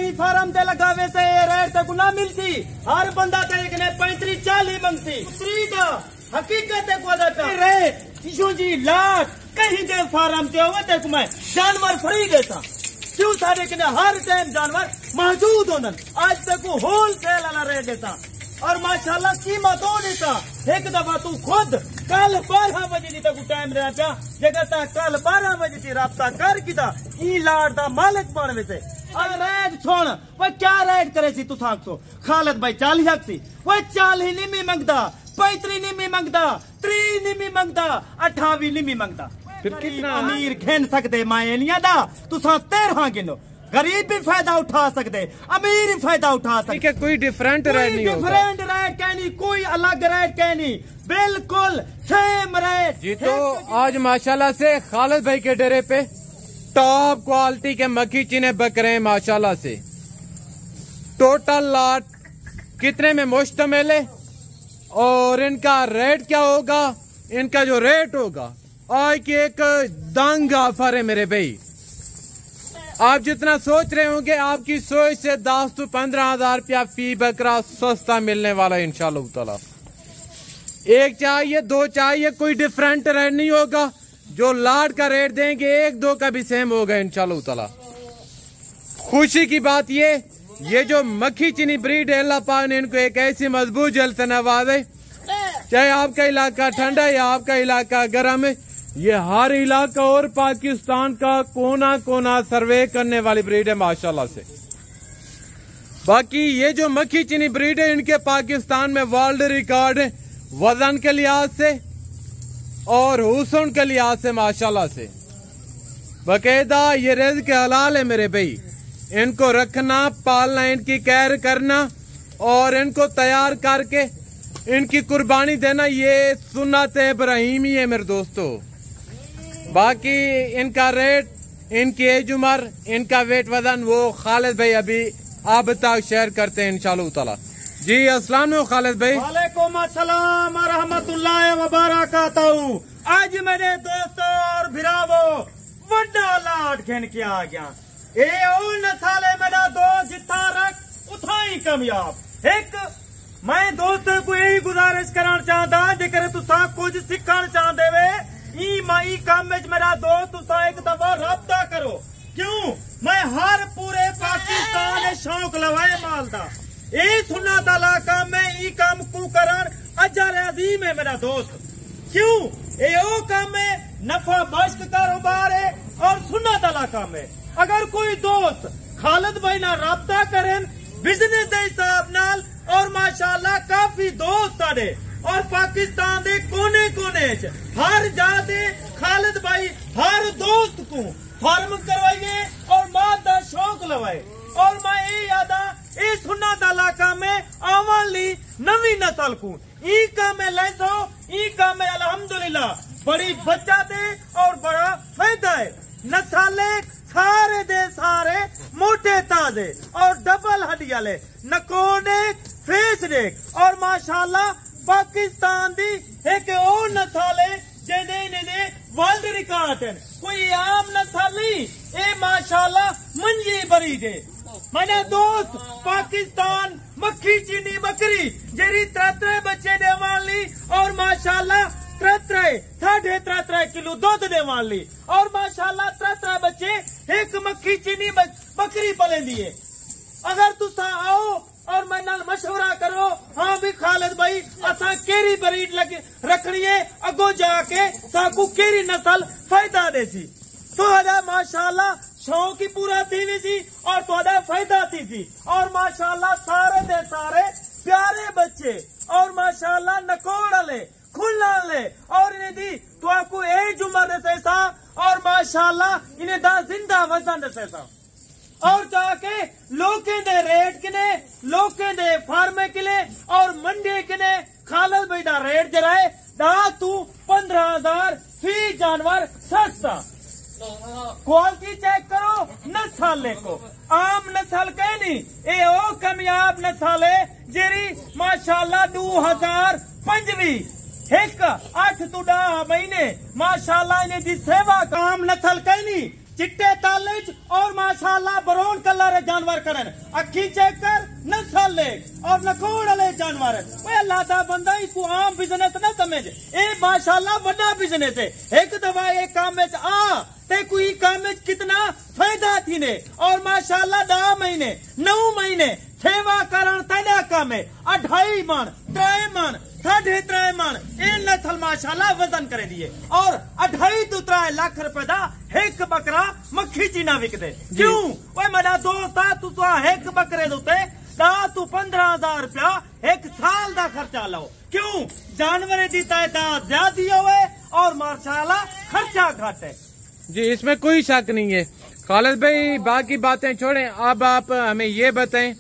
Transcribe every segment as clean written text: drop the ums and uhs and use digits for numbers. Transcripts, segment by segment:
Dairy farm ते लगावे से रेट तक ना मिलती। हर बंदा तेरे कने 35-40 मंगती। हकीकत है को रेट इशू जी लाट कहीं दे फार्म ते होवे ते मैं जानवर फ्री देता। क्यों सारे कने हर टाइम जानवर मौजूद होनन। आज तक होलसेल वाला रेट देता और माशाल्लाह कीमत हो देता। एक दफा तू खुद कल 12 बजे तक टाइम रहा पिया जगह कल 12 बजे ती राब्ता कर किदा ई लाट दा मालिक बन वैसे। और रेट सुन वो क्या रेट करे सी तू साखो खालिद भाई 40 हक सी वो 40 नहीं मंगदा 35 नहीं मंगदा 30 नहीं मंगदा 28 नहीं मंगदा। फिर कितना अमीर घेन सकते मायनिया दा तुसा 13 गिनो। गरीब भी फायदा उठा सकते अमीर भी फायदा उठा सकते। कोई डिफरेंट रेट नहीं होगा। डिफरेंट रेट कहनी कोई अलग रेट कहनी बिल्कुल सेम रेट जी। तो आज माशाल्लाह से खालिद भाई के डेरे पे टॉप क्वालिटी के मक्खी चीने बकरे हैं माशाल्लाह से। टोटल लाट कितने में मुश्तमिल है और इनका रेट क्या होगा। इनका जो रेट होगा आज की एक दंग ऑफर है मेरे भाई। आप जितना सोच रहे होंगे आपकी सोच से 10 से 15 हजार रुपया फी बकरा सस्ता मिलने वाला है इंशाल्लाह ताला। एक चाहिए दो चाहिए कोई डिफरेंट रेट नहीं होगा। जो लाट का रेट देंगे एक दो का भी सेम होगा इंशाल्लाह ताला। खुशी की बात ये जो मक्खी चीनी ब्रीड है अल्लाह पाक ने इनको एक ऐसी मजबूत जल से नवाजे। चाहे आपका इलाका ठंडा है या आपका इलाका गर्म है ये हर इलाका और पाकिस्तान का कोना कोना सर्वे करने वाली ब्रीड है माशाल्लाह से। बाकी ये जो मक्खी चीनी ब्रीड है इनके पाकिस्तान में वर्ल्ड रिकॉर्ड है वजन के लिहाज से और हुस्न के लिहाज से माशाल्लाह से। बाकायदा ये रिज़्क़ हलाल है मेरे भाई। इनको रखना पालना इनकी केयर करना और इनको तैयार करके इनकी कुर्बानी देना ये सुन्नत इब्राहिमी है मेरे दोस्तों। बाकी इनका रेट इनकी एज उम्र इनका वेट वजन वो खालिद भाई अभी आप तक शेयर करते हैं इंशाल्लाह ताला। जी अस्सलाम वालेकुम खालिद भाई। वालेकुम अस्सलाम व रहमतुल्लाहि व बरकातहू। आज मेरे दोस्तों और भिरावो वड्डा लाट खेन के आ गया। ए ओ नस्ल है मेरा दोस्त जिथा रख उथा ही कामयाब। एक मैं दोस्त को यही गुजारिश करना चाहता जेकर तुसा कुछ सीखना चाहते वे ई काम में मेरा दोस्त तुसा एक दफा राब्ता करो। क्यों मैं हर पूरे पाकिस्तान शौक लवाए मालदा ए सुन्ना तला काम में ई काम को करन अजर अजीम है मेरा दोस्त। क्यों ए ओ काम में नफा बख्श कारोबार है और सुन्ना तला काम है। अगर कोई दोस्त खालिद भाई ना राब्ता करें बिजनेस के हिसाब नाल और माशाल्लाह काफी दोस्त आड़े और पाकिस्तान के कोने कोने हर जाते खालिद भाई हर दोस्त को फार्म करवाइए और मां का शौक लवाए। और मैं ये यादा ये सुन्ना इलाका में आवाली नवी नस्ल को ई का में लैसो ई का में अल्हम्दुलिल्लाह बड़ी बच्चा दे और बड़ा फायदा है। नस्ले सारे दे सारे मोटे ताजे और डबल हड्डी वाले नकोने फेस देख और माशाल्लाह पाकिस्तान दी एक और नस्ल है जेने वर्ल्ड रिकॉर्ड है। कोई आम नस्ल नहीं ए माशाल्लाह मंजी बरी दे। मेरा दोस्त पाकिस्तान मक्खी चीनी बकरी जेरी 3 बच्चे दे वाली और माशाल्लाह 3.5 किलो दूध दे वाली और माशाल्लाह 3 बच्चे एक मक्खी चीनी बकरी पले दिए। अगर तुसा आओ और मैं नाल मशवरा करो हाँ भी खालिद भाई असा केरी ब्रीड लगे रखनी है अगो जाके साकू केरी नस्ल फायदा दे सी तो माशाल्लाह शौक ही पूरा थी सी और थोड़ा फायदा थी और माशाल्लाह सारे दे सारे प्यारे बच्चे और माशाल्लाह नकोड़ वाले खुला ले और इन्हें दी तो आपको एज उम्र दे सा और माशाल्लाह इन्हें दा जिंदा वजन दे सा और जाके लोके दे रेट किने लोके दे फार्मे किले और मंडे किने खालिद भाई दा रेट जराए दा तू 15,000 फी जानवर सस्ता। क्वालिटी चेक करो नस्ल को आम नस्ल कहनी ए ओ कामयाब नस्ल है जेरी माशाल्लाह 2025 एक 8 to 10 महीने माशाल्लाह इन्हें दी सेवा काम नस्ल कहनी चिट्टे तालिज और माशाल्लाह बरोन कलर जानवर करन अखी चेक कर नस्ल ले और नकोड़ ले जानवर ओए अल्लाह दा बंदा इसको आम बिजनेस ना समझ ए माशाल्लाह बड़ा बिजनेस है एक दफा एक काम में आ ते कोई काम में कितना फायदा थी ने और माशाल्लाह 10 महीने 9 महीने सेवा करण तेरा काम है 2.5 मन 3 मन 3.5 मन ए नस्ल माशाल्लाह वजन करे दिए और 2.5 to 3 लाख रुपए दा एक बकरा मक्खी चीना विकदे क्यों ओए मेरा दोस्त तू तो एक बकरे दुते दा तू 15,000 रुपया एक साल दा खर्चा लो क्यों जानवर दी तादाद ज्यादा होवे और माशाल्लाह खर्चा घट है जी इसमें कोई शक नहीं है। खालिद भाई बाकी बातें छोड़ें, अब आप हमें ये बताएं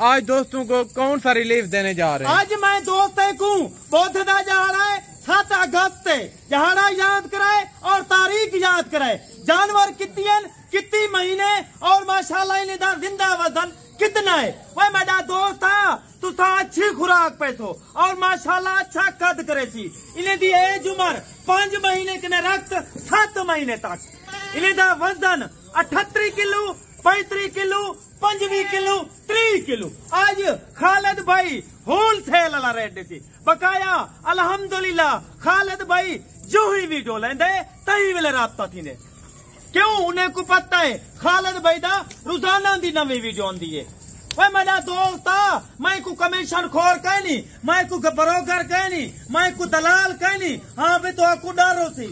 आज दोस्तों को कौन सा रिलीफ देने जा रहे हैं? आज मैं दोस्तों को बौद्ध दा जा रहा है 7 अगस्त जहाड़ा याद कराए और तारीख याद कराए जानवर कितनी महीने और माशाल्लाह इन्हें दा जिंदा वजन कितना है वह मेरा दोस्त था तुसा अच्छी खुराक पैसो और माशाल्लाह अच्छा कद करे सी इन्हें दी एज उम्र 5 महीने के रक्त 7 महीने तक इन्हें दा वजन 38 किलो 35 किलो 25 किलो 30 किलो आज खालिद भाई होलसेल वाला रेट सी बकाया अल्हम्दुलिल्लाह खालिद भाई जो ही वीडियो लेंदे तही वेले राब्ता थींदे क्यों उन्हें को पता है खालिद भाई दा रोजाना दी नवी वीडियो आंदी है वह मेरा दोस्त मैं को कमीशन खोर कहनी मैं को ब्रोकर कहनी मैं को दलाल कहनी हाँ भी तो आपको डरो सी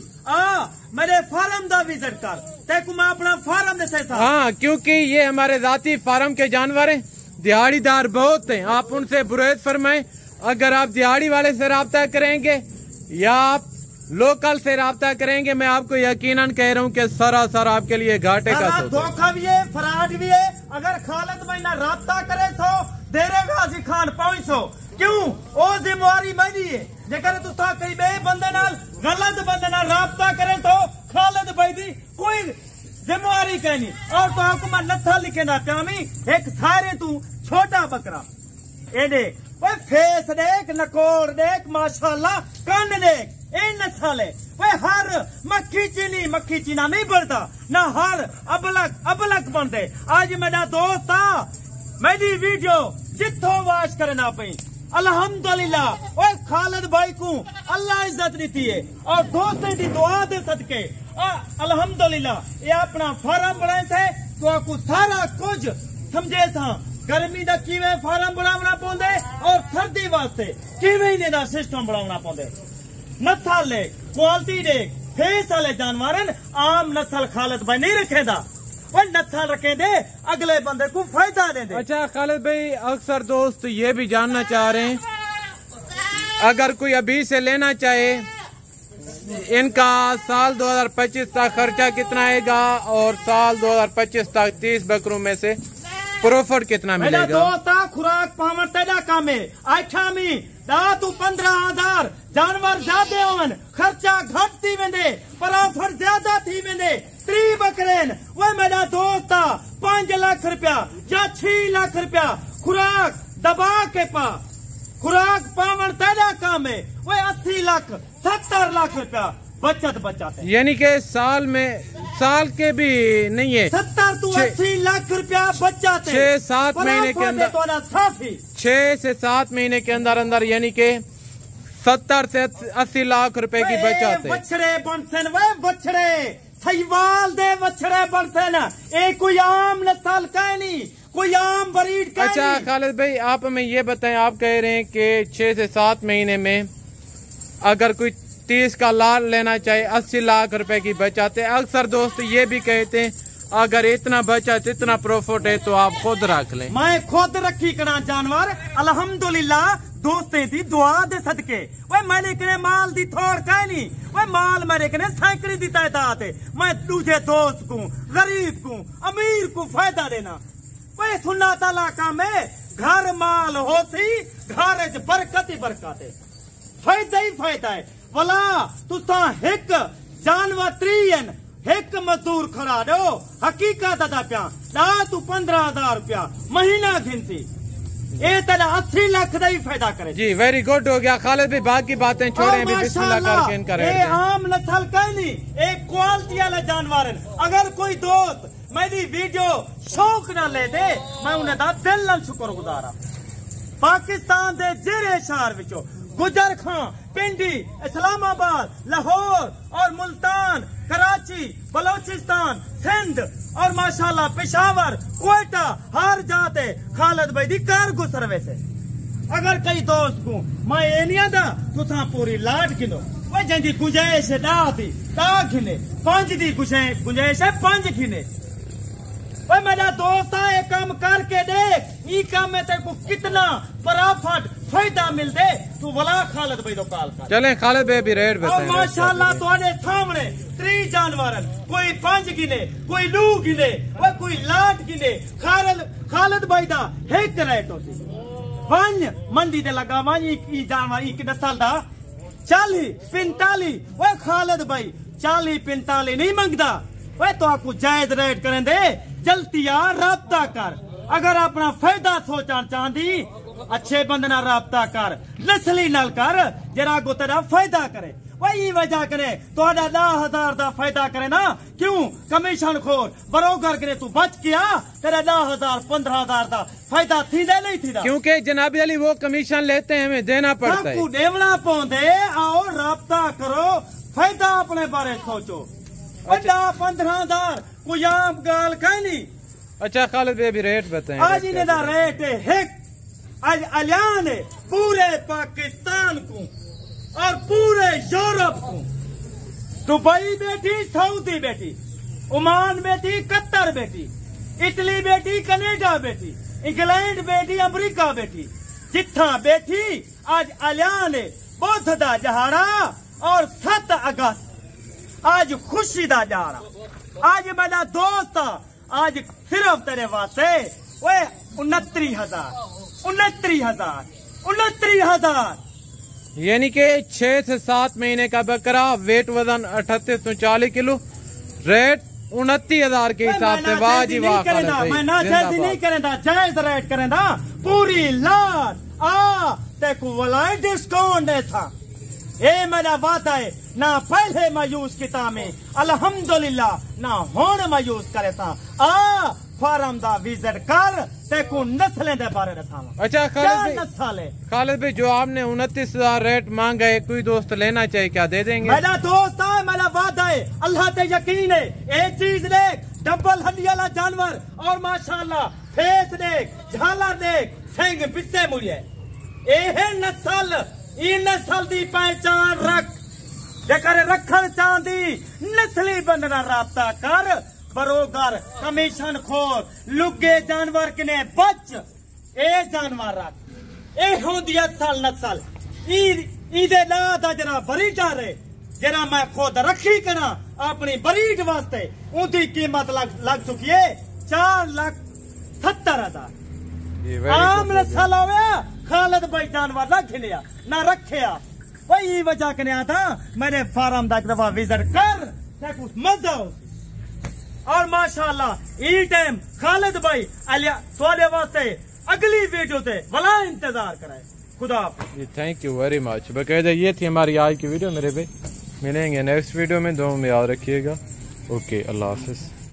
मेरे फार्म दा विजिट कर तेको मैं अपना फार्म दे सकता हाँ क्योंकि ये हमारे जाती फार्म के जानवर हैं दिहाड़ीदार बहुत हैं आप उनसे बुरेद फरमाएं अगर आप दिहाड़ी वाले से राब्ता करेंगे या आप लोकल से राब्ता करेंगे मैं आपको यकीनन कह रहा हूँ कि सरासर आपके लिए घाटे का धोखा भी है फराड भी है अगर खालिद भाई ना राब्ता करे तो देरे गाजी खान पहुंचो क्यों ओ जिम्मेवारी मेरी है जेकर तुसा कई बे बंदे नाल गलत बंदे नाल राब्ता करे तो खालिद भाई दी कोई जिम्मेवारी कहनी और तो आपको मैं नथा लिखे ना प्यामी एक सारे तू छोटा बकरा ए देख वो फेस देख नकोर देख माशाल्लाह कान देख ए नस्ल है वो हर मक्खी चीना नहीं बढ़ता ना हर अबलक बनते आज मेरा दोस्त मेरी वीडियो जितो वाच करना पई अल्हम्दुलिल्लाह वो खालिद भाई को अल्लाह इज्जत दी है और दोस्तों की दुआ दे सदके अल्हम्दुलिल्लाह ये अपना फार्म बनाए थे तो आपको सारा कुछ समझे था गर्मी का किवें फार्म बनाना पौंदे और सर्दी वास्ते किवें इन्हें दा सिस्टम बनाना पौंदे नस्ल ले क्वालिटी दे फेस वाले जानवर आम नस्ल खालिद भाई नहीं रखेदा वो नस्ल रखे दे अगले बंदे को फायदा दे दे। अच्छा खालिद भाई अक्सर दोस्त ये भी जानना चाह रहे हैं अगर कोई अभी से लेना चाहे इनका साल 2025 तक खर्चा कितना आएगा और साल 2025 तक 30 बकरों में से प्रॉफिट कितना मिलेगा? दोस्ता खुराक पावर तेरा काम है अच्छा मी दा तू 15,000 जानवर ज्यादा होवन खर्चा घट थी वेंदे प्रॉफिट ज्यादा थी वेंदे 3 बकरेन वो मेरा दोस्त 5 लाख रुपया या 6 लाख रुपया खुराक दबा के पा खुराक पावन तेरा काम है वो 80 लाख 70 लाख रुपया बचत बचाते यानी कि साल के भी नहीं है 70 to 80 लाख रुपया बचाते 6-7 महीने के अंदर 6 से 7 महीने के अंदर यानी कि 70 से 80 लाख रुपए की बचत है। बछड़े बनसन वे बछड़े सहीवाल दे बछड़े बनसन एक कोई आम नस्ल का नहीं कोई आम ब्रीड का। अच्छा खालिद भाई आप हमें ये बताएं आप कह रहे हैं कि 6 से 7 महीने में अगर कोई 30 का लाल लेना चाहे 80 लाख रुपए की बचत है। अक्सर दोस्त ये भी कहते हैं अगर इतना बचत इतना प्रॉफिट है तो आप खुद रख लें। मैं खुद रखी करा जानवर अल्हम्दुलिल्लाह दोस्तें थी दुआ दे सदके वह मैंने कने माल दी थोड़ कह नहीं वह माल मेरे कने सैकड़ी दी तादाद है मैं तुझे दोस्त को गरीब को अमीर को फायदा देना वह सुन्ना ताला का में घर माल होती घर बरकत ही बरकत है फायदा ही फायदा है वला तुसा एक जानवर त्रीयन एक मजदूर खड़ा दो हकीकत अदा प्या दा तू 15,000 रुपया महीना घिनसी ये तेरा 80 लाख का ही फायदा करे। जी वेरी गुड हो गया खालिद भाई, बाकी बातें छोड़े भी बिस्मिल्लाह करके इनका रेट ये आम नस्ल का नहीं, एक क्वालिटी वाले जानवर है। अगर कोई दोस्त मेरी वीडियो शौक ना ले दे, मैं उन्हें दा दिल नाल शुक्रगुजार हां। पाकिस्तान दे जेरे शहर विचों गुजर खां, पिंडी, इस्लामाबाद, लाहौर और मुल्तान, कराची, बलोचिस्तान, सिंध और माशाल्लाह पेशावर, क्वेटा हर जाते खालिद भाई दी कारगो सर्विस है। अगर कई दोस्त को मैं ये नहीं आदा तुसा पूरी लाट गिनो, वो जिंदी गुंजाइश है दा गिने, 5 दी गुंजाइश है 5 गिने। भाई मेरा दोस्त है काम करके देख, ई काम में तेरे को कितना प्रॉफिट फायदा मिल दे, तू भला खालिद भाई तो काल कर। चलें खालिद भाई भी रेट बताएं। माशाल्लाह तुम्हारे सामने 3 जानवर, कोई 5 गिने, कोई 2 गिने, कोई लाट गिने। खालिद भाई दा एक रेट होती 5 मंदी दे लगा ई जानवर ई नस्ल दा 40-45। वो खालिद भाई 40-45 नहीं मंगदा, वो तो आपको जायज रेट करें दे। जल्दी आ राब्ता कर, अगर अपना फायदा सोचना चाहती अच्छे बंदे नाल राब्ता कर, नस्ली नाल कर जरा को तेरा फायदा करे। वही वजह करे तो 10,000 का फायदा करे ना, क्यों कमीशन खोर बरोगर करे तू बच गया, तेरा 10,000-15,000 का फायदा थी दे नहीं थी, क्योंकि जनाबी अली वो कमीशन लेते हैं हमें देना पड़ता है। देवना पौंदे आओ राब्ता करो, फायदा अपने बारे सोचो। 15,000 कोई आम गाल कहनी। अच्छा खालिद भाई भी रेट बताएं। आज इन्हें दा रेट है आज अलियान है पूरे पाकिस्तान को और पूरे यूरोप को। दुबई बैठी, सऊदी बैठी, ओमान बैठी, कतर बैठी, इटली बैठी, कनेडा बैठी, इंग्लैंड बैठी, अमेरिका बैठी, जिथा बैठी आज अलियान है बुध दा जहाड़ा और 7 अगस्त आज खुशी दा जहाड़ा। आज मेरा दोस्त आज सिर्फ तेरे वास्ते 29,000 यानी कि 6 से 7 महीने का बकरा, वेट वजन 38 से 40 किलो, रेट 29,000 के हिसाब से। वाह जी वाह खालिद भाई, मैं ना जैसी नहीं करेंदा, जायज रेट करेंदा पूरी लाट आ ते को वलाई डिस्काउंट दे था। ये मेरा वादा है, ना पहले मैं यूज किता में अल्हम्दुलिल्लाह, ना होने मैं यूज करे था। आ फार्म दा विजिट कर ते को नस्लें दे बारे बतावा। अच्छा खालिद भाई जो आपने 29,000 रेट मांगा है, कोई दोस्त लेना चाहिए क्या दे देंगे? मेरा दोस्त है, मेरा वादा है, अल्लाह ते यकीन है। एक चीज देख, डबल हड्डी वाला जानवर और माशाल्लाह फेस देख, झालर देख, सिंग पिस्से मुड़े, ये नस्ल ई नस्ल दी पहचान रख। जेकर रखन चाहती नस्ली बंदना राब्ता कर, बरोगर कमीशन खोर लुगे जानवर किने बच, ए जानवर रख। ए होंदी असल नस्ल ई दे ना दा जरा बरी डारे, जरा मैं खुद रखी करा अपनी बरीड वास्ते, उनकी कीमत लग चुकी है 4,70,000। आम नस्ल होया खालिद भाई जानवर ना खिलिया ना रखिया, वही वजह कने था मेरे फार्म दा एक दफा विजिट कर, कुछ मजा हो। और माशाल्लाह ई टाइम खालिद भाई अलिया थोड़े वास्ते अगली वीडियो से भला इंतजार कराए। खुदा हाफिज़। Thank you very much. बकायदा ये थी हमारी आज की वीडियो मेरे भाई, मिलेंगे नेक्स्ट वीडियो में, दुआ में याद रखिएगा। ओके अल्लाह हाफिज़।